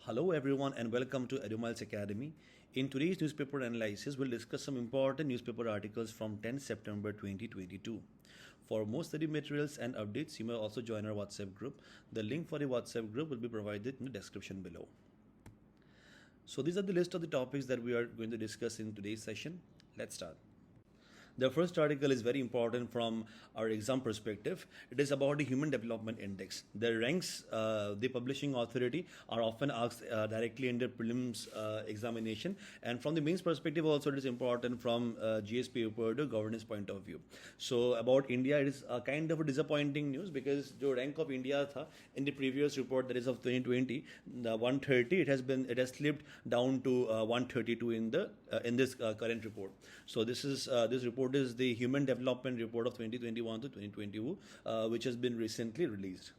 Hello, everyone, and welcome to Edumiles Academy. In today's newspaper analysis, we'll discuss some important newspaper articles from 10 September 2022. For more study materials and updates, you may also join our WhatsApp group. The link for the WhatsApp group will be provided in the description below. So, these are the list of the topics that we are going to discuss in today's session. Let's start. The first article is very important from our exam perspective. It is about the Human Development Index. The ranks the publishing authority are often asked directly in the prelims examination, and from the mains perspective also it is important from GS paper to governance point of view. So about India, it is kind of a disappointing news because the rank of India tha in the previous report, that is of 2020, the 130, it has slipped down to 132 in this current report. So this report is the Human Development Report of 2021 to 2022, which has been recently released.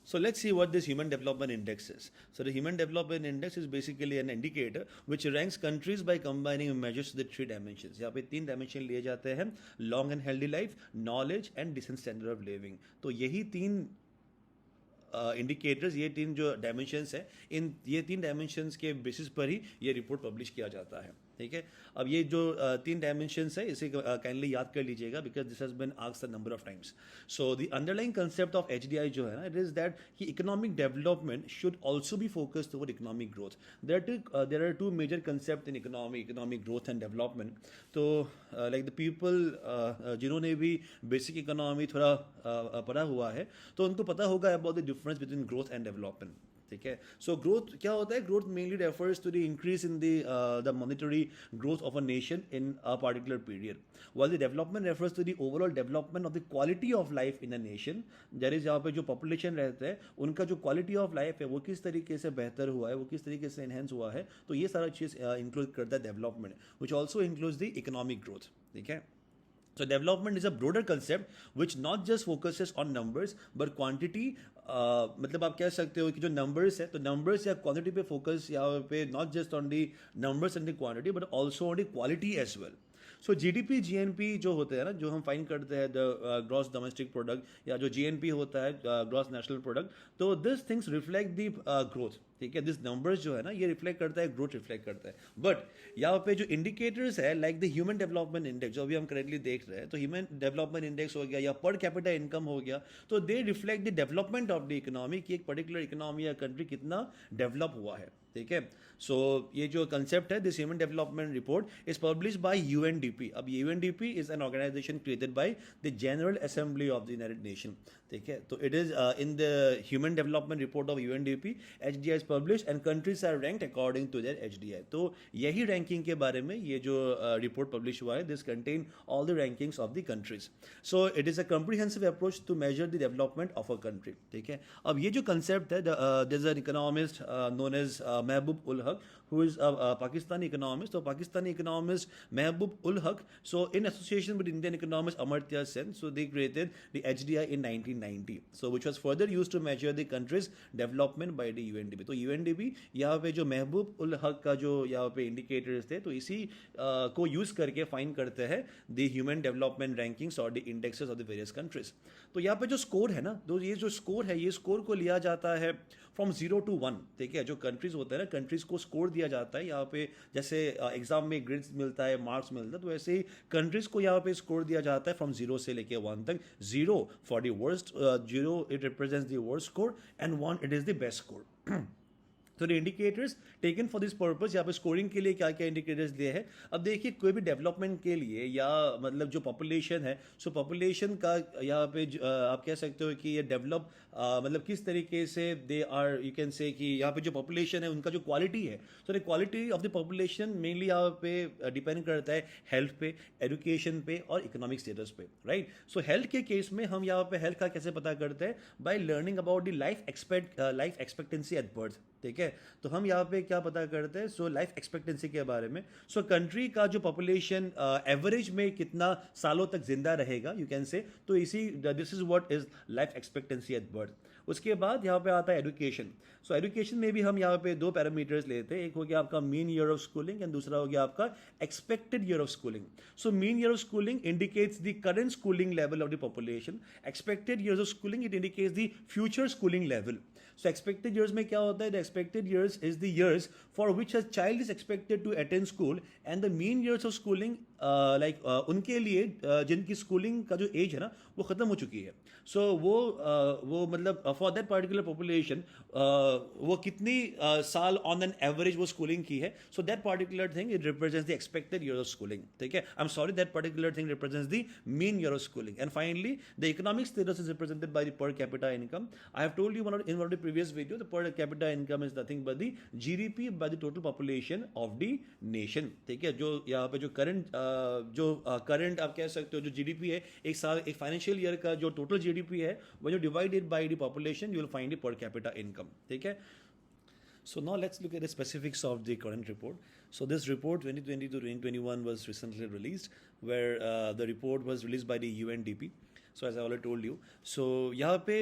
So let's see what this Human Development Index is. So the Human Development Index is basically an indicator which ranks countries by combining measures to the three dimensions. यहाँ पे तीन dimension लिए जाते हैं: long and healthy life, knowledge and decent standard of living. तो यही तीन indicators, ये तीन जो डायमेंशंस हैं, ये तीन डायमेंशंस के बेसिस पर ही ये रिपोर्ट पब्लिश किया जाता है. ठीक है, अब ये जो तीन डायमेंशंस है इसे काइंडली याद कर लीजिएगा because this has been asked a number of times. So the underlying concept of HDI जो है ना, इट इज दैट कि economic development should also be focused toward economic growth. There are two major concept in economic growth and development. तो like the people जिन्होंने भी basic economy थोड़ा पढ़ा हुआ है तो उनको पता होगा about the difference between growth and development. ठीक है, सो ग्रोथ क्या होता है? Growth mainly refers to the increase in the monetary growth of a nation in a particular period, while the development refers to the overall development of the quality of life in a nation. That is यहाँ पे जो population रहता है उनका जो quality of life है वो किस तरीके से बेहतर हुआ है, वो किस तरीके से एनहेंस हुआ है. तो ये सारा चीज़ इंक्लूड करता है development, which also includes the economic growth. ठीक है, so development is a broader concept which not just focuses on numbers but quantity. मतलब आप कह सकते हो कि जो numbers है तो numbers या quantity पे focus यहाँ पे not just on the numbers and the quantity but also on the quality as well. So GDP GNP जो होते हैं ना, जो हम फाइन करते हैं द ग्रॉस डोमेस्टिक प्रोडक्ट या जो जीएनपी होता है ग्रॉस नेशनल प्रोडक्ट, तो this things reflect the growth. ठीक है, दिस नंबर्स जो है ना ये रिफ्लेक्ट करता है, ग्रोथ रिफ्लेक्ट करता है. बट यहाँ पे जो इंडिकेटर्स है like the human development index जो अभी हम करेंटली देख रहे हैं, तो ह्यूमन डेवलपमेंट इंडेक्स हो गया या पर कैपिटा इनकम हो गया, तो they reflect the development of the economy कि एक पर्टिकुलर इकोनॉमी या कंट्री कितना डेवलप हुआ है. ठीक है, सो ये जो कंसेप्ट है this human development report is publish by UNDP. अब UNDP is an organisation created by the general assembly of the united nation. ठीक है, तो it is in the human development report of UNDP HDI is publish and countries are ranked according to their HDI. तो यही ranking के बारे में ये जो रिपोर्ट पब्लिश हुआ है, this contain all the rankings of the countries. So it is a comprehensive approach to measure the development of a country. ठीक है, अब ये जो कंसेप्ट है, there is an economist known as Mahbub ul हक who is a Pakistani economist. So Pakistani economist Mehboob ul Haq, so in association with Indian economist Amartya Sen, so they created the HDI in 1990, so which was further used to measure the country's development by the UNDP. तो UNDP यहाँ पे जो महबूब उल हक का जो यहाँ पे indicators थे तो इसी को यूज करके फाइन करते हैं द ह्यूमन डेवलपमेंट रैंकिंग्स और the indexes of the various countries. तो यहाँ पे जो स्कोर है ना, तो ये जो स्कोर है ये स्कोर को लिया जाता है फ्रॉम 0 to 1. ठीक है, जो कंट्रीज होता है ना, कंट्रीज को स्कोर दिया जाता है यहाँ पे. जैसे एग्जाम में ग्रेड्स मिलता है, मार्क्स मिलता है, तो वैसे ही कंट्रीज को यहाँ पे स्कोर दिया जाता है फ्रॉम 0 से लेके 1 तक. 0 for the worst, 0 it represents the worst score and 1 it is the best score. तो the indicators taken for this purpose, यहाँ पे स्कोरिंग के लिए क्या क्या इंडिकेटर्स दिए हैं. अब देखिए, कोई भी डेवलपमेंट के लिए या मतलब जो पॉपुलेशन है, सो पॉपुलेशन का यहाँ पे आप कह सकते हो कि ये डेवलप मतलब किस तरीके से they are, you can say कि यहाँ पे जो पॉपुलेशन है उनका जो क्वालिटी है, तो the quality of the population mainly यहाँ पे डिपेंड करता है हेल्थ पे, एजुकेशन पे और इकोनॉमिक स्टेटस पे. राइट, सो हेल्थ के केस में हम यहाँ पे हेल्थ का कैसे पता करते हैं? By learning about the life expectancy at birth. ठीक है, तो हम यहाँ पे क्या पता करते हैं? सो लाइफ एक्सपेक्टेंसी के बारे में. सो कंट्री का जो पॉपुलेशन एवरेज में कितना सालों तक जिंदा रहेगा, यू कैन से, तो इसी this is what is life expectancy at birth. उसके बाद यहाँ पे आता है एजुकेशन. सो एजुकेशन में भी हम यहाँ पे दो पैरामीटर्स लेते हैं. एक हो गया आपका mean year of schooling and दूसरा हो गया आपका expected year of schooling. So mean year of schooling indicates the current schooling level of the population. Expected years of schooling, it indicates the future schooling level. So expected years में क्या होता है? The expected years is the years for which a child is expected to attend school, and the mean years of schooling उनके लिए जिनकी schooling का जो as है ना वो ख़त्म हो चुकी है. सो वो मतलब फॉर दैट पर्टिकुलर पॉपुलेशन वो कितनी साल ऑन एन एवरेज वो स्कूलिंग की है. So that particular thing it represents the expected year of schooling. ठीक है, I am sorry, that particular thing represents the mean year of schooling. And finally the economic status is represented by the per capita income. I have told you in one of the previous video, the per capita income is nothing but the GDP by the total population of the nation. ठीक है, जो यहाँ पे जो current आप कह सकते हो जो जीडीपी है एक साल एक फाइनेंशियल ईयर का जो टोटल जीडीपी है वो जो divided by the population you will find the per capita income. ठीक है. So now let's look at the specifics of the current report. So this report 2020 to 2021 was recently released, where the report was released by the UNDP. So as I already told you, so यहाँ पे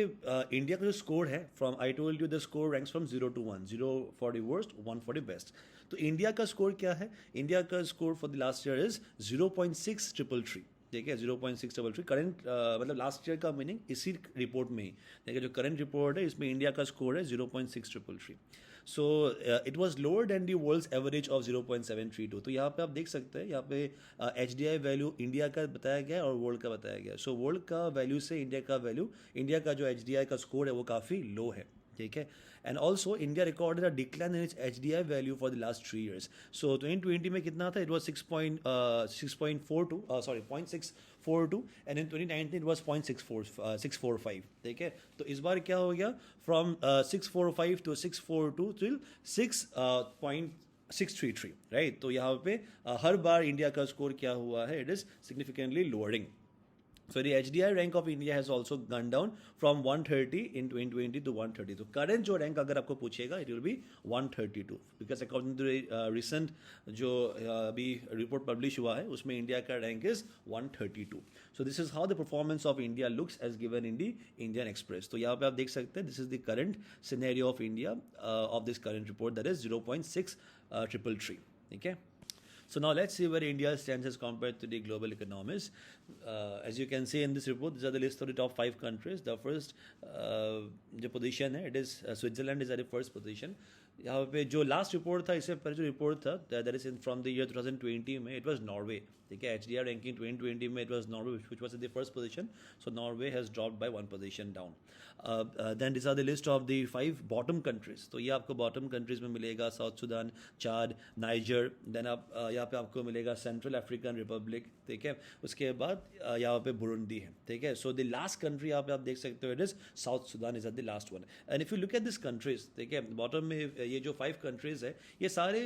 India का जो score है from I told you the score ranks from 0 to 1, 0 for the worst, 1 for the best. तो India का score क्या है? India का score for the last year is 0.633. ठीक है, 0.633 करंट मतलब लास्ट ईयर का मीनिंग इसी रिपोर्ट में ही. देखिए जो करंट रिपोर्ट है इसमें इंडिया का स्कोर है 0.633. So it was lower than the world's average of 0.732. तो यहाँ पे आप देख सकते हैं यहाँ पे HDI वैल्यू इंडिया का बताया गया है और वर्ल्ड का बताया गया है. सो वर्ल्ड का वैल्यू से इंडिया का जो HDI का स्कोर है वो काफ़ी लो है. ठीक है, and also India recorded a decline in its HDI value for the last 3 years. So 2020 में कितना था? It was 0.642 and in 2019 it was 645. ठीक है, तो इस बार क्या हो गया? From 645 to 642 till 6.633. राइट. तो यहाँ पे हर बार इंडिया का स्कोर क्या हुआ है? It is significantly lowering. So the HDI rank of India has also gone down from 130 in 2020 to 130. तो current जो rank अगर आपको पूछेगा it will be 132 because according to the recent जो अभी report publish हुआ है उसमें India का rank is 132. So this is how the performance of India looks as given in the Indian Express. तो यहाँ पे आप देख सकते हैं this is the current scenario of India of this current report that is 0.633. Okay. So now let's see where India stands as compared to the global economies. As you can see in this report, these are the list of the top 5 countries. The first जो position है, it is Switzerland is at the first position. यहाँ पे जो last report था इससे पहले जो report था that is in from the year 2020 में इट वाज नॉर्वे. ठीक है, HDI रैंकिंग 2020 में it was Norway which was in the first position. So Norway has dropped by 1 position down. Then this are the list of the 5 bottom countries. तो ये आपको bottom countries में मिलेगा South Sudan, Chad, Niger. Then आप यहाँ पे आपको मिलेगा सेंट्रल अफ्रीकन रिपब्लिक. ठीक है, उसके बाद यहाँ पे बुरुंडी है. ठीक है, सो द लास्ट कंट्री यहाँ पे आप देख सकते हो it is south Sudan is at the last one. And if you look at this countries, ठीक है, बॉटम में ये जो 5 कंट्रीज है ये सारे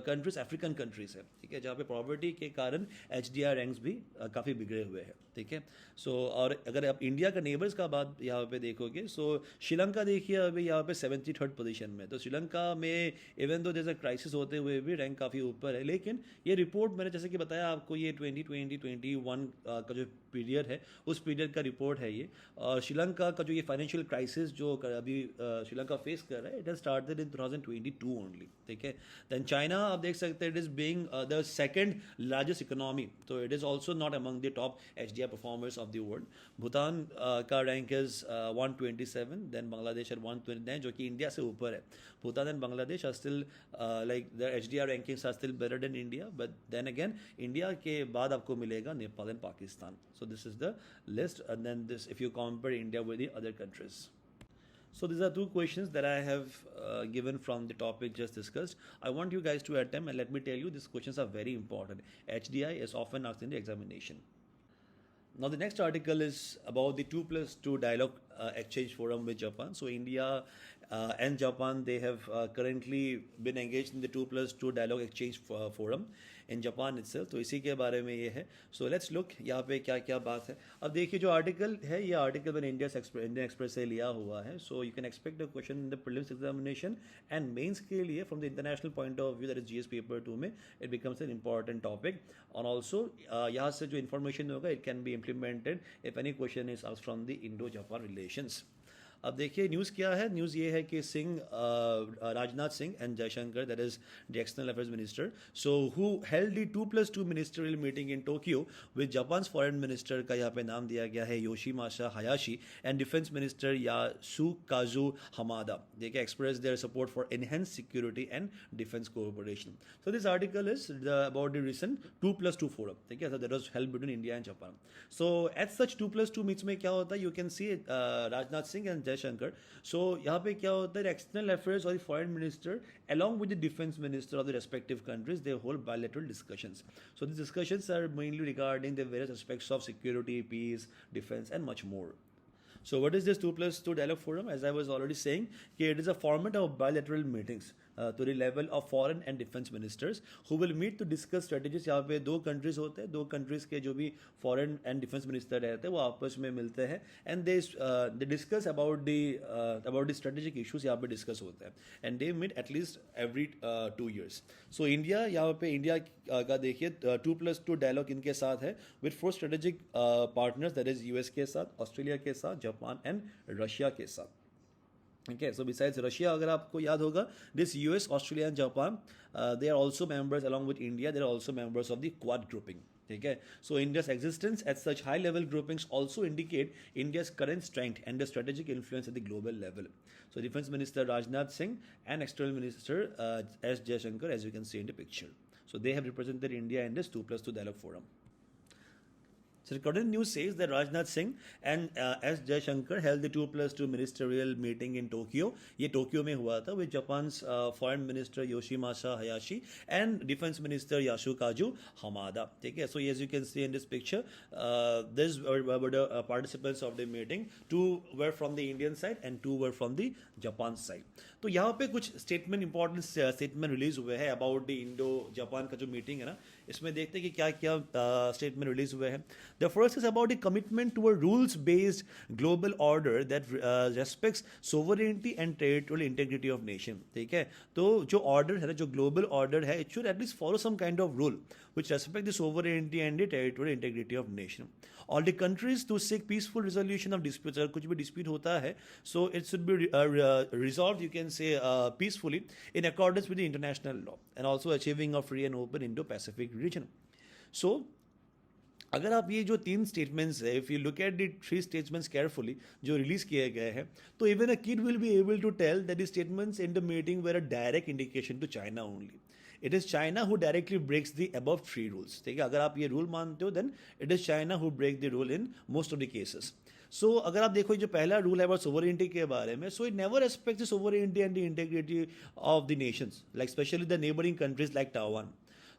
कंट्रीज अफ्रीकन कंट्रीज है. ठीक है, जहाँ पे पॉवर्टी के कारण HDI रैंक्स भी काफ़ी बिगड़े हुए हैं. ठीक है, सो और अगर आप इंडिया का नेबर्स का बात यहाँ पे देखोगे सो श्रीलंका देखिए अभी यहाँ पे 73rd पोजीशन में. तो श्रीलंका में इवन दो जैसे क्राइसिस होते हुए भी रैंक काफ़ी ऊपर है. लेकिन ये रिपोर्ट मैंने जैसे कि बताया आपको ये 2020-21 का जो पीरियड है उस पीरियड का रिपोर्ट है ये. और श्रीलंका का जो ये फाइनेंशियल क्राइसिस जो अभी श्रीलंका फेस कर रहा है it has started in 2022 only. ठीक है, देन चाइना आप देख सकते हैं it is being the second largest economy. तो it is also not among the top HDI performers of the world. Bhutan का rank is 127. Then Bangladesh at 129 जो कि इंडिया से ऊपर है. Bhutan and Bangladesh are still like the HDI rankings are still better than India. But then again India के बाद आपको मिलेगा Nepal and Pakistan. So this is the list, and then this if you compare India with the other countries. So these are 2 questions that I have given from the topic just discussed. I want you guys to attempt and let me tell you these questions are very important. HDI is often asked in the examination. Now the next article is about the 2+2 dialogue exchange forum with Japan. So India and Japan they have currently been engaged in the 2+2 dialogue exchange forum in Japan itself. तो इसी के बारे में ये है. So let's look यहाँ पे क्या क्या बात है. अब देखिए जो आर्टिकल है ये आर्टिकल मैंने इंडियन एक्सप्रेस से लिया हुआ है. So you can expect a question in the prelims examination and mains के लिए from the international point of view that is GS paper 2 में it becomes an important topic. And also यहाँ से जो information होगा it can be implemented if any question is asked from the Indo-Japan relations. अब देखिए news क्या है, news ये है कि Rajnath Singh and Jaishankar, that is the external affairs minister, so who held the 2+2 ministerial meeting in Tokyo with Japan foreign minister का यहाँ पे नाम दिया गया है Yoshimasa Hayashi and defence minister Yasukazu Hamada. They can express their support for enhance security and defence cooperation. So this article is about the recent 2+2 forum, ठीक है, so that was held between India and Japan. So at such 2+2 meets में क्या होता है, you can see Rajnath Singh and Jaishankar. So यहाँ पे क्या होता है, एक्सटर्नल अफेयर्स और foreign minister along with the defense minister of the respective countries, they hold bilateral discussions. So these discussions are mainly regarding the various aspects of security, peace, defense and much more. So what is this 2+2 dialogue forum? As I was already saying, it is a format of bilateral meetings to the level of foreign and defense ministers who will meet to discuss strategies. यहाँ पे दो countries होते हैं, दो countries के जो भी foreign and defense minister रहते हैं वो आपस में मिलते हैं and they discuss about the strategic issues यहाँ पे discuss होते हैं and they meet at least every 2 years. So India, यहाँ पे इंडिया का देखिए 2+2 dialogue इनके साथ है with 4 strategic partners, that is US के साथ, ऑस्ट्रेलिया के साथ, जापान एंड रशिया के साथ। Okay, so besides Russia, अगर आपको याद होगा, this US, Australia and Japan, they are also members along with India. They are also members of the Quad grouping. Okay, so India's existence at such high-level groupings also indicate India's current strength and the strategic influence at the global level. So Defense Minister Rajnath Singh and External Minister S. Jaishankar, as you can see in the picture. So they have represented India in this 2+2 dialogue forum. So the current news says that Rajnath Singh and S. Jaishankar held the 2+2 ministerial meeting in Tokyo. ये Tokyo में हुआ था with Japan's foreign minister Yoshimasa Hayashi and defense minister Yasukazu Hamada. ठीक है, so as you can see in this picture, these were the participants of the meeting. 2 were from the Indian side and 2 were from the Japan side. तो यहाँ पे कुछ statement, important statement release हुए हैं about the Indo Japan का जो meeting है ना, इसमें देखते हैं कि क्या क्या स्टेटमेंट रिलीज हुए हैं। The first is about the commitment to a rules based global order that respects sovereignty and territorial integrity of nation. ठीक है, तो जो ऑर्डर है ना, जो ग्लोबल ऑर्डर है, it should at least follow some kind of rule which respect the sovereignty and the territorial integrity of nation. All the countries to seek peaceful resolution of disputes. अगर कुछ भी dispute होता है, so it should be resolved, you can say, peacefully in accordance with the international law and also achieving a free and open Indo-Pacific region. So अगर आप ये जो 3 statements है, if you look at the 3 statements carefully जो release किए गए हैं, तो even a kid will be able to tell that the statements in the meeting were a direct indication to China only. It is China who directly breaks the above 3 rules. ठीक है, अगर आप ये rule मानते हो then it is China who break the rule in most of the cases. सो अगर आप देखो जो पहला रूल है अबाउट सोवरेनिटी के बारे में, so it never respects the sovereignty and the integrity of the nations, like specially the neighbouring countries like Taiwan.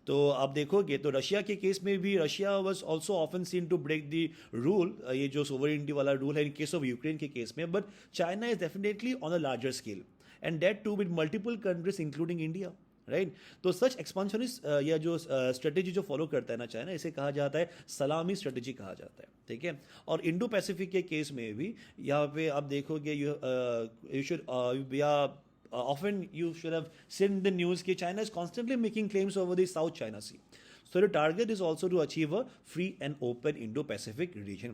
तो आप देखोगे तो रशिया के केस में भी Russia was also often seen to break the rule, ये जो सोवरेनिटी वाला रूल है इन केस ऑफ यूक्रेन के केस में, but China is definitely on a larger scale and that too with multiple countries including India. Right, तो सच expansionist या जो strategy जो फॉलो करता है ना चाइना, इसे कहा जाता है सलामी स्ट्रेटेजी कहा जाता है. ठीक है, और इंडो पैसिफिक के केस में भी यहाँ पे आप देखोगे you should often you should have seen the news that China is constantly making claims over the South China Sea. So the target is also to achieve a free and open Indo-Pacific region.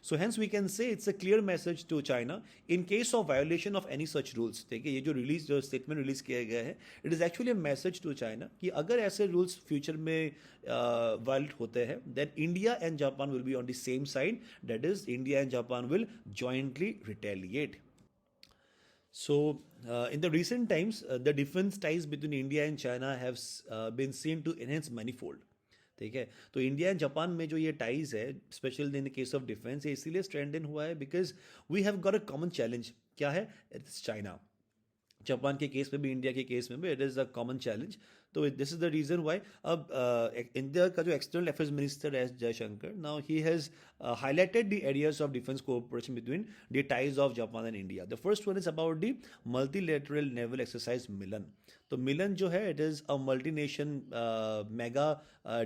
So hence we can say it's a clear message to China in case of violation of any such rules. देखिए ये जो statement release किया गया है, it is actually a message to China कि अगर ऐसे rules future में violate होते हैं, then India and Japan will be on the same side. That is, India and Japan will jointly retaliate. So, in the recent times, the defense ties between India and China have been seen to enhance manifold. ठीक है, तो India and Japan में जो ये ties है, specially in the case of defence, ये इसीलिए strengthen हुआ है because we have got a common challenge. क्या है? It's China. जापान के केस में भी, इंडिया के केस में भी, it is a common challenge. तो this is the reason why अब इंडिया का जो external affairs minister S Jaishankar, now he has highlighted the areas of defense cooperation between the ties of Japan and India. The first one is about the multilateral naval exercise Milan. तो मिलन जो है, it is a multi nation mega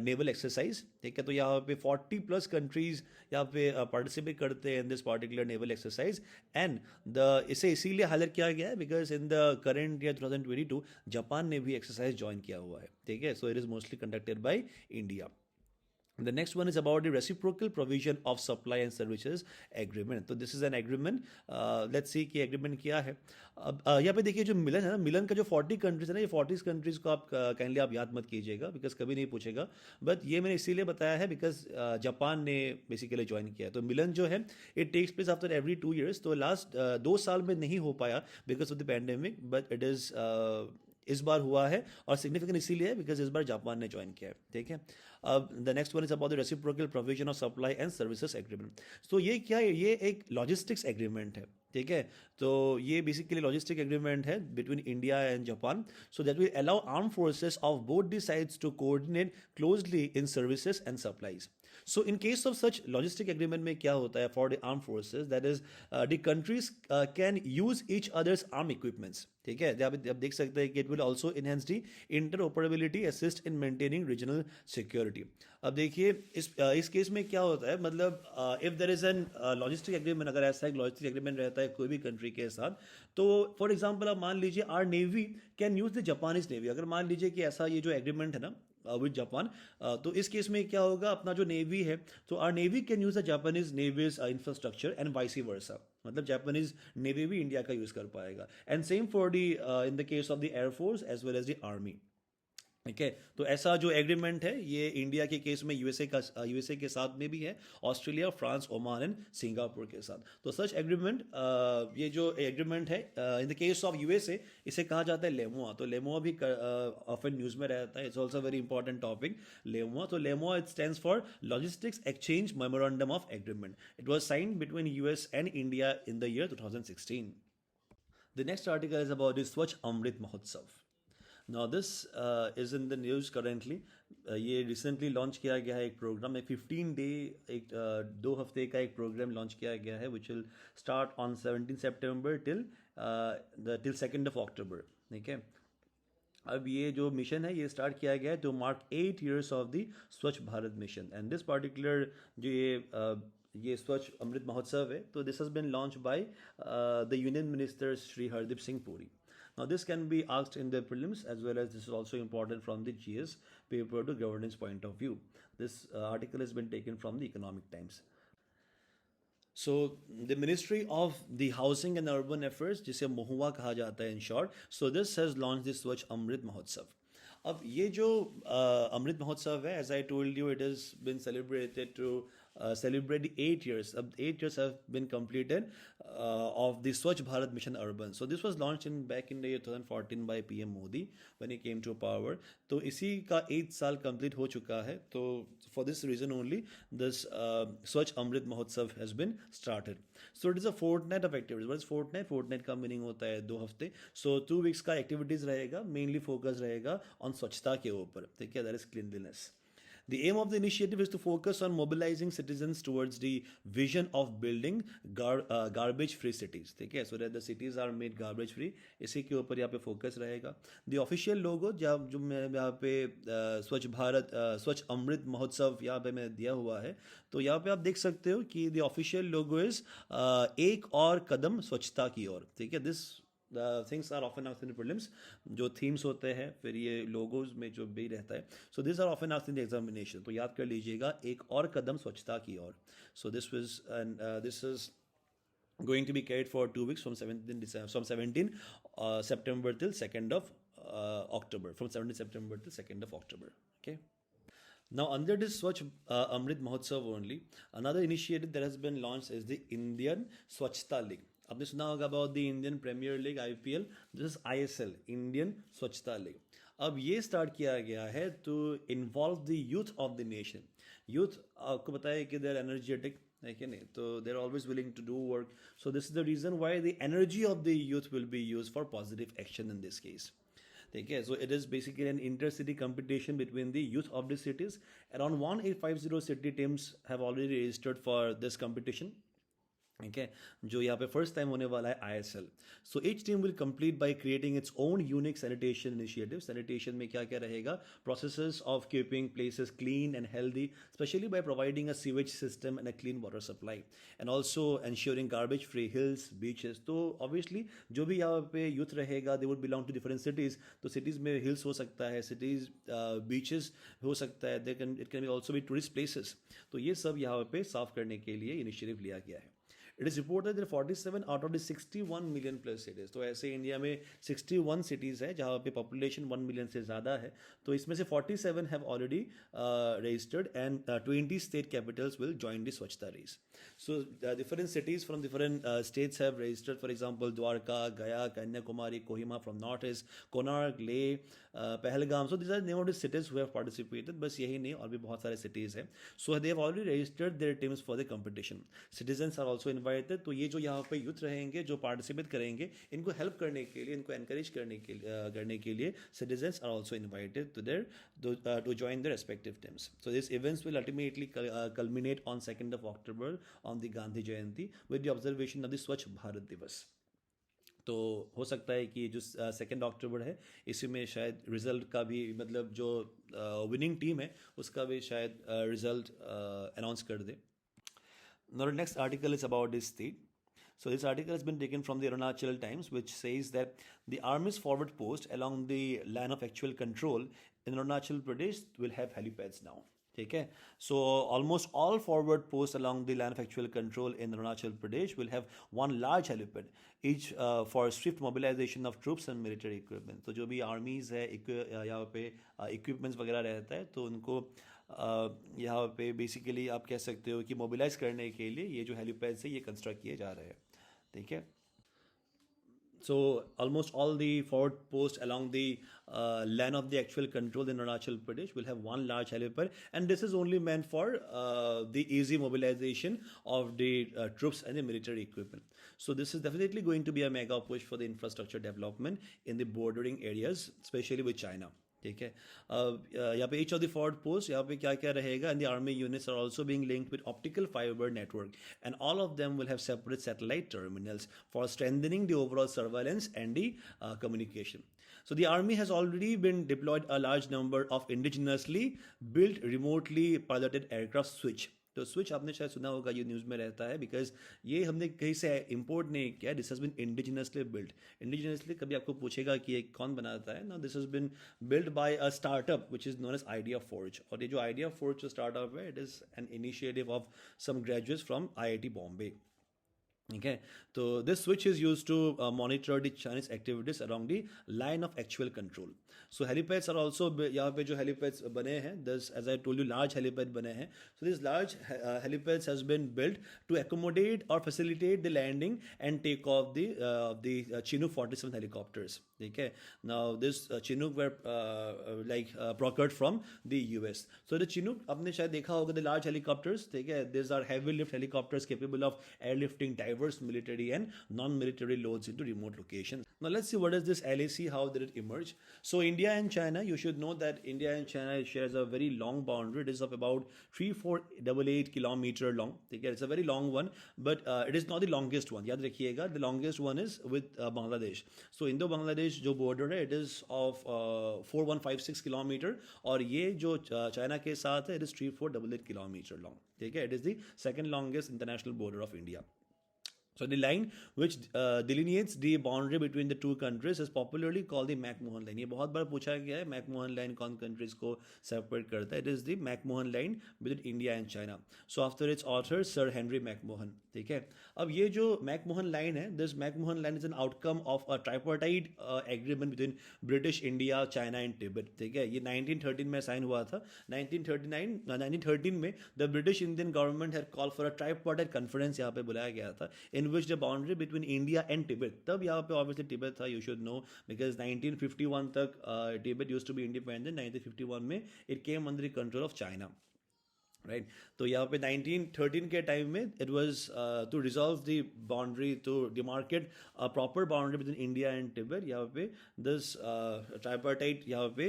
naval exercise. ठीक है, तो यहाँ पे 40+ countries यहाँ पे पार्टिसिपेट करते हैं in this particular naval exercise. And इसे इसीलिए हाईलाइट किया गया है because in the current year 2022 Japan ने भी एक्सरसाइज ज्वाइन किया हुआ है. ठीक है, so it is mostly conducted by India. The next one is about the reciprocal provision of supply and services agreement. तो this is an agreement. Let's see कि agreement क्या है. अब यहाँ पे देखिए जो मिलन है ना, मिलन का जो 40 कंट्रीज है ना, ये 40 कंट्रीज को आप काइंडली आप याद मत कीजिएगा बिकॉज कभी नहीं पूछेगा. बट ये मैंने इसीलिए बताया है बिकॉज जापान ने बेसिकली ज्वाइन किया है. तो मिलन जो है it takes place after every 2 years. तो लास्ट 2 साल में नहीं हो पाया because of the pandemic, but it is इस बार हुआ है और सिग्निफिकेंट इसीलिए है बिकॉज इस बार जापान ने ज्वाइन किया है. ठीक है. अब the next one is about the reciprocal provision of supply and services agreement. तो ये क्या है, ये एक लॉजिस्टिक्स एग्रीमेंट है. ठीक है. तो ये बेसिकली लॉजिस्टिक एग्रीमेंट है between India and Japan. So that will allow arm forces of both the sides to coordinate closely in services and supplies. So in case of such logistic agreement में क्या होता है for the armed forces, that is the countries can use each other's arm equipments. ठीक है. आप देख सकते हैं कि it will also enhance the interoperability, assist in maintaining regional security. अब देखिए इस केस में क्या होता है, मतलब if there is an logistic agreement, अगर ऐसा एक logistic agreement रहता है कोई भी कंट्री के साथ, तो फॉर एग्जाम्पल आप मान लीजिए our navy can use the Japanese navy. अगर मान लीजिए कि ऐसा ये जो एग्रीमेंट है ना विद जापान, तो इस केस में क्या होगा, अपना जो नेवी है तो our navy can use the Japanese navy's infrastructure and vice versa. मतलब जापानीज नेवी भी इंडिया का यूज कर पाएगा. And same for the in the case of the air force as well as the army. ठीक है. तो ऐसा जो एग्रीमेंट है ये इंडिया के केस में यूएसए के साथ में भी है, Australia, France, Oman and Singapore के साथ. तो सच एग्रीमेंट, ये जो एग्रीमेंट है इन द केस ऑफ यूएसए इसे कहा जाता है लेमुआ. तो लेमुआ भी ऑफन न्यूज में रहता है. It's also very important topic LEMOA. तो LEMOA it stands for logistics exchange memorandum of agreement. It was signed between US and India in the year 2016. The next article is about the Swachh Amrit महोत्सव. Now this is in the news currently. ये recently launch किया गया है एक programme, एक 15 day, एक 2 हफ्ते का एक प्रोग्राम लॉन्च किया गया है which will start on 17 September till 2nd of October. ठीक है. अब ये जो मिशन है ये स्टार्ट किया गया है to mark 8 years of the Swachh Bharat mission. And this particular जो ये स्वच्छ अमृत महोत्सव है, तो this has been launch by the union minister Shri Hardeep Singh Puri. Now this can be asked in the prelims as well as this is also important from the GS paper to governance point of view. This article has been taken from the Economic Times. So the Ministry of the Housing and Urban Affairs, जिसे महुआ कहा जाता है in short, so this has launched the Swachh Amrit Mahotsav. अब ये जो अमृत महोत्सव है, as I told you, it has been celebrated to celebrate the 8 years. अब 8 years have been completed of the Swachh Bharat Mission Urban. So this was launched back in the year 2014 by PM Modi when he came to power. तो इसी का 8 साल complete हो चुका है. तो for this reason only this Swachh Amrit Mahotsav has been started. So it is a fortnight of activities. What is fortnight? Fortnight का meaning होता है 2 हफ्ते. So 2 weeks का activities रहेगा, mainly focus रहेगा on स्वच्छता के ऊपर. ठीक है. That is cleanliness. The aim of the initiative is to focus on mobilizing citizens towards the vision of building garbage-free cities. ठीक है. So that the cities are made garbage-free. इसी के ऊपर यहाँ पे फोकस रहेगा. The official logo जो मैं यहाँ पे स्वच्छ भारत स्वच्छ अमृत महोत्सव यहाँ पे मैं दिया हुआ है, तो यहाँ पे आप देख सकते हो कि the official logo is एक और कदम स्वच्छता की ओर. ठीक है. This things are often asked in the prelims. जो थीम्स होते हैं फिर ये लोगोज में जो भी रहता है, so this are often asked in the examination. तो याद कर लीजिएगा, एक और कदम स्वच्छता की ओर. So this was and this is going to be carried for 2 weeks from 17 September till 2nd of October. From 17 September till 2nd of October. Okay. Now, under this Swachh Amrit Mahotsav only, another initiative that has been launched is the Indian Swachhta League. आपने सुना होगा about the Indian Premier League IPL. This is ISL, Indian Swachhta League. अब ये start किया गया है to involve the youth of the nation. Youth आपको पता है कि they are energetic, है कि नहीं? तो they are always willing to do work. So this is the reason why the energy of the youth will be used for positive action in this case. Okay, so it is basically an intercity competition between the youth of the cities. Around 1850 city teams have already registered for this competition. ठीक है, जो यहाँ पे first time होने वाला है ISL. So each team will complete by creating its own unique sanitation initiative. Sanitation में क्या क्या रहेगा? Processes of keeping places clean and healthy, specially by providing a sewage system and a clean water supply, and also ensuring garbage free hills, beaches. तो obviously जो भी यहाँ पे youth रहेगा they would belong to different cities. तो cities में hills हो सकता है, सिटीज़ बीचेस हो सकता है, they can it can be also be tourist places. तो ये सब यहाँ पे साफ करने के लिए इनिशिएटिव लिया गया है. It is reported that 47 out of the 61 million plus cities. तो ऐसे इंडिया में 61 सिटीज़ है जहाँ पे पॉपुलेशन 1 मिलियन से ज़्यादा है. तो इसमें से 47 have already registered and 20 state capitals will join the Swachhata race. So different cities from different states have registered. For example Dwarka, Gaya, Kanyakumari, Kohima from north east, Konark, Leh, Pahalgam. So this are name of the cities who have participated. बस यही नहीं, और भी बहुत सारे cities हैं. So they have already registered their teams for the competition. Citizens are also invited. तो ये जो यहाँ पे यूथ रहेंगे जो पार्टिसिपेट करेंगे, इनको हेल्प करने के लिए, इनको एनकरेज करने के लिए citizens are also invited to there to join their respective teams. So this events will ultimately culminate on 2nd of October on the Gandhi Jayanti with the observation of the स्वच्छ भारत दिवस. तो हो सकता है कि जो 2 अक्टूबर है इसी में शायद रिजल्ट का भी, मतलब जो विनिंग टीम है उसका भी शायद रिजल्ट अनाउंस कर दे. Now, the next article is about this state. So, this article has been taken from the Arunachal Times, which says that the Army's forward post along the line of actual control in Arunachal Pradesh will have helipads now. Okay, so almost all forward posts along the line of actual control in Arunachal Pradesh will have one large helipad, each for swift mobilization of troops and military equipment. तो जो भी armies है यहाँ पे equipments वगैरह रहता है तो उनको यहाँ पे बेसिकली आप कह सकते हो कि मोबिलाइज करने के लिए ये जो हेलीपैड्स है ये कंस्ट्रक्ट किए जा रहे हैं. ठीक है. So almost all the forward posts along the line of the actual control in Arunachal Pradesh will have one large helipad, and this is only meant for the easy mobilization of the troops and the military equipment. So this is definitely going to be a mega push for the infrastructure development in the bordering areas, especially with China. ठीक है. यहाँ पे each of the forward posts यहाँ पे क्या क्या रहेगा, and the army units are also being linked with optical fiber network, and all of them will have separate satellite terminals for strengthening the overall surveillance and the communication. So the army has already been deployed a large number of indigenously built remotely piloted aircraft Switch. तो switch आपने शायद सुना होगा, ये news में रहता है because ये हमने कहीं से इंपोर्ट नहीं किया. This has been indigenously build. Indigenously कभी आपको पूछेगा कि ये कौन बनाता है ना, this has been build by a startup which is known as idea forge. और ये जो आइडिया फोर्ज जो स्टार्टअप है, it is an initiative of some graduates from IIT Bombay. Okay, so this switch is used to monitor the Chinese activities along the line of actual control. So helipads are also यहाँ पे जो helipads बने हैं, this as I told you large helipad बने हैं. So these large helipads has been built to accommodate or facilitate the landing and take off the Chinook 47 helicopters. Okay, now this Chinook were procured from the US. So the Chinook आपने शायद देखा होगा, the large helicopters. ठीक है, these are heavy lift helicopters capable of airlifting diverse military and non-military loads into remote locations. Now let's see what is this LAC, how did it emerge. So India and China, you should know that India and China shares a very long boundary. It is of about 3488 kilometer long. Okay, it's a very long one, but it is not the longest one. याद रखिएगा, the longest one is with Bangladesh. So Indo-Bangladesh जो border है, it is of 4156 kilometer, और ये जो China के साथ है, it is 3488 kilometer long. ठीक है, it is the second longest international border of India. So the line which delineates the boundary between the two countries is popularly called the McMahon line. ये बहुत बार पूछा गया है McMahon line कौन countries को separate करता है. It is the McMahon line between India and China. So after its author Sir Henry McMahon. ठीक है, अब ये जो McMahon line है, this McMahon line is an outcome of a tripartite agreement between British, India, China and Tibet. ठीक है, ये 1913 में साइन हुआ था. 1913 में the British Indian government had called for a tripartite conference यहाँ पे बुलाया गया था, in which the boundary between India and Tibet, तब यहाँ पे obviously Tibet था, you should know, because 1951 तक Tibet used to be independent. 1951 में it came under the control of China. Right तो यहाँ पे 1913 के टाइम में it was to resolve the boundary to demarcate a proper boundary between India and Tibet. यहाँ पे this tripartite यहाँ पे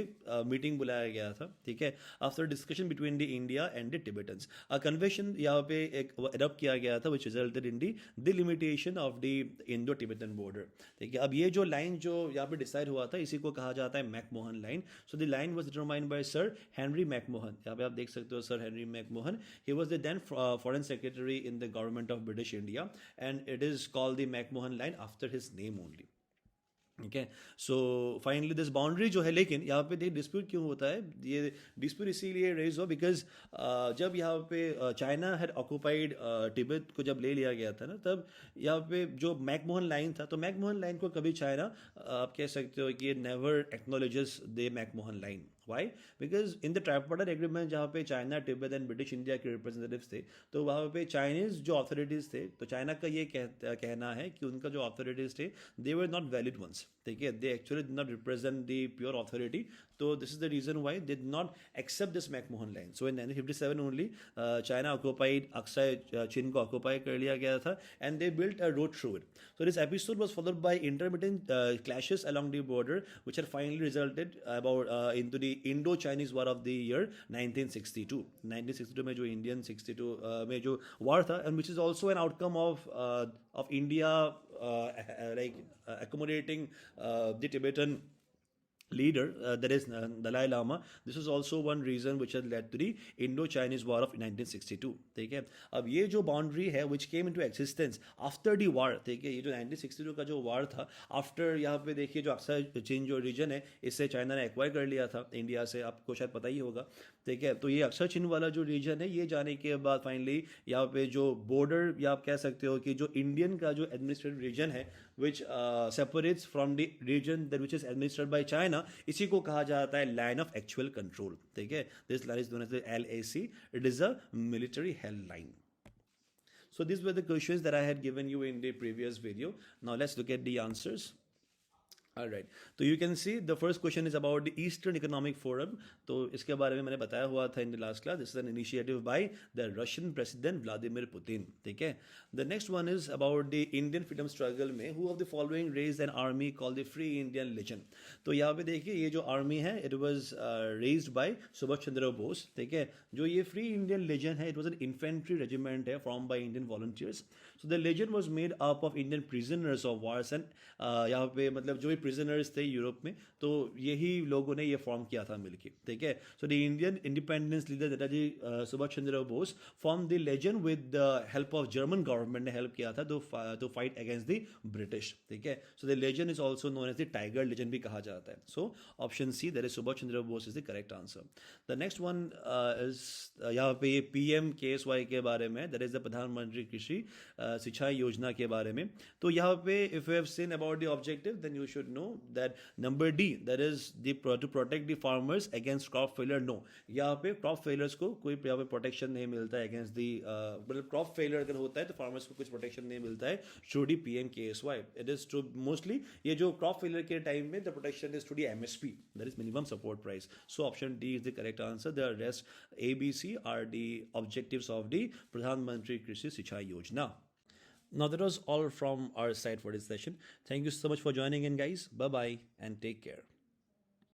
मीटिंग बुलाया गया था, ठीक है, after discussion between the India and the Tibetans. A convention यहाँ पे एक एडॉप्ट किया गया था विच resulted in the delimitation of the Indo Tibetan border, ठीक है। अब ये जो लाइन जो यहाँ पे डिसाइड हुआ था इसी को कहा जाता है McMahon line. So the line was determined by sir Henry McMahon. यहाँ पे आप देख सकते हो sir Henry McMahon. He was the then foreign secretary in the government of British India, and it is called the McMahon line after his name only. ठीक है, so finally this boundary जो है, लेकिन यहाँ पे देख डिस्प्यूट क्यों होता है, ये डिस्प्यूट इसीलिए रेज हुआ बिकॉज जब यहाँ पे चाइना हैड ऑक्यूपाइड तिब्बत को जब ले लिया गया था ना, तब यहाँ पे जो मैकमोहन लाइन था, तो मैकमोहन लाइन को कभी चाइना आप कह सकते हो कि never acknowledges the McMahon line. Why? Because in the tripartite agreement जहाँ पे China, Tibet and British India के रिप्रेजेंटेटिव्स थे, तो वहाँ पे चाइनीज जो अथॉरिटीज़ थे, तो चाइना का ये कहना है कि उनका जो अथॉरिटीज़ थे they were not valid ones, ठीक है, they actually did not represent the pure authority. तो this is the reason why they did not accept this McMahon line. So in 1957 only China occupied Aksai Chin को occupy कर लिया गया था and they built a road through it. So this episode was followed by intermittent clashes along the border, which had finally resulted about into the Indo-Chinese War of the year 1962. 1962 में जो Indian 62 में जो war था, and which is also an outcome of India like accommodating the Tibetan leader, that is Dalai Lama. This is also one reason which had led to the Indo-Chinese War of 1962, ठीक है। अब ये जो boundary है which came into existence after the war, ठीक है, ये जो 1962 का जो war था, आफ्टर यहाँ पे देखिए जो अक्सर चीन जो रीजन है इससे चाइना ने एक्वायर कर लिया था इंडिया से, आपको शायद पता ही होगा, ठीक है। तो ये अक्सर चीन वाला जो रीजन है, ये जाने के बाद फाइनली यहाँ पे जो बॉर्डर, या आप कह सकते हो कि जो इंडियन का जो एडमिनिस्ट्रेटिव रीजन है which separates from the region that which is administered by China, इसी को कहा जाता है लाइन ऑफ एक्चुअल कंट्रोल, ठीक है। This line is known as the LAC. It is a military held line. So these were the questions that I had given you in the previous video. Now let's look at the answers. All right. तो you can see the first question is about the Eastern Economic Forum. तो इसके बारे में मैंने बताया हुआ था in the last class. This is an initiative by the Russian President Vladimir Putin. ठीक है. The next one is about the Indian freedom struggle में who of the following raised an army called the Free Indian Legion. तो यहाँ पे देखिए ये जो army है it was raised by Subhash Chandra Bose. ठीक है. जो ये Free Indian Legion है it was an infantry regiment है formed by Indian volunteers. So the legion was made up of Indian prisoners of wars and यहाँ पे मतलब जो प्रिजनर्स थे यूरोप में, तो यही लोगों ने ये फॉर्म किया था मिलके, ठीक है। So the Indian independence leader Netaji Subhash Chandra Bose form the legend with the help of German government ने हेल्प किया था to fight against the British, ठीक है। So the legend is also known as the tiger legend भी कहा जाता है। सो option C that is Subhash Chandra Bose is the correct answer. The next one is यहाँ पे ये PMKSY के बारे में, दैट इज द प्रधानमंत्री कृषि सिंचाई योजना के बारे में। तो यहाँ पे if you have seen about the objective then you should know that number D, that is the to protect the farmers against crop failure. No, यहाँ पे crop failures को कोई यहाँ पे protection नहीं मिलता है against the मतलब crop failure अगर होता है तो farmers को कुछ protection नहीं मिलता है through the PMKSY. It is to mostly ये जो crop failure के time में the protection is through the MSP, that is minimum support price. So option D is the correct answer. The rest A, B, C are the objectives of the Pradhan Mantri Krishi Sinchai Yojana. Now that was all from our side for this session. Thank you so much for joining in, guys. Bye bye and take care.